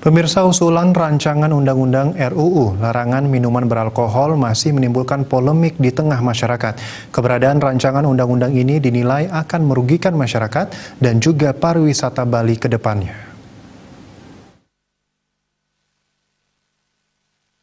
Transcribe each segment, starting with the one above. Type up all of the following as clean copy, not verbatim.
Pemirsa, usulan rancangan undang-undang RUU larangan minuman beralkohol masih menimbulkan polemik di tengah masyarakat. Keberadaan rancangan undang-undang ini dinilai akan merugikan masyarakat dan juga pariwisata Bali ke depannya.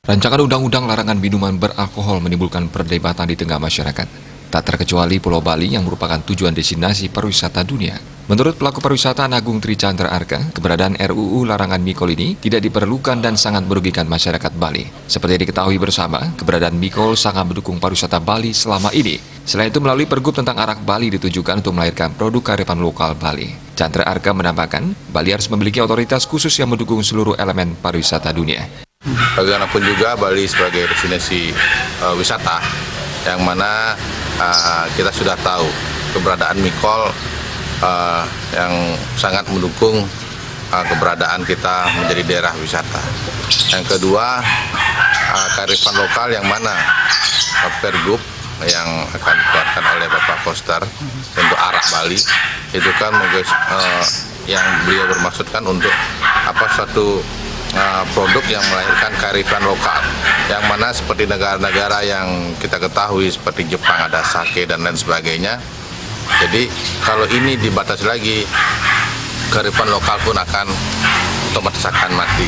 Rancangan undang-undang larangan minuman beralkohol menimbulkan perdebatan di tengah masyarakat. Tak terkecuali Pulau Bali yang merupakan tujuan destinasi pariwisata dunia. Menurut pelaku pariwisata Agung Tri Chandra Arka, keberadaan RUU larangan mikol ini tidak diperlukan dan sangat merugikan masyarakat Bali. Seperti diketahui bersama, keberadaan mikol sangat mendukung pariwisata Bali selama ini. Selain itu, melalui Pergub tentang Arak Bali ditujukan untuk melahirkan produk kearifan lokal Bali. Chandra Arka menambahkan, Bali harus memiliki otoritas khusus yang mendukung seluruh elemen pariwisata dunia. Bagaimanapun juga Bali sebagai destinasi wisata yang mana kita sudah tahu keberadaan mikol yang sangat mendukung keberadaan kita menjadi daerah wisata. Yang kedua, kearifan lokal yang mana Pergub yang akan dikeluarkan oleh Bapak Koster untuk Arak Bali itu kan yang beliau bermaksudkan untuk suatu produk yang melahirkan kearifan lokal, yang mana seperti negara-negara yang kita ketahui seperti Jepang ada sake dan lain sebagainya. Jadi kalau ini dibatasi lagi, kearifan lokal pun akan otomatis akan mati.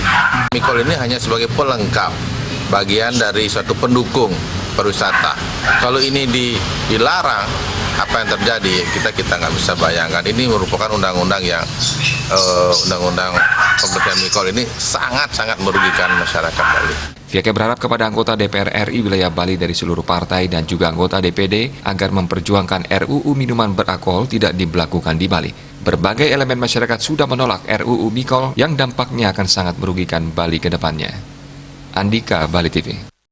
Mikol ini hanya sebagai pelengkap, bagian dari suatu pendukung pariwisata. Kalau ini dilarang, apa yang terjadi kita nggak bisa bayangkan. Ini merupakan undang-undang yang undang-undang pemberhentian mikol ini sangat-sangat merugikan masyarakat Bali. Pihaknya berharap kepada anggota DPR RI wilayah Bali dari seluruh partai dan juga anggota DPD agar memperjuangkan RUU minuman beralkohol tidak diberlakukan di Bali. Berbagai elemen masyarakat sudah menolak RUU mikol yang dampaknya akan sangat merugikan Bali ke depannya. Andika, Bali TV.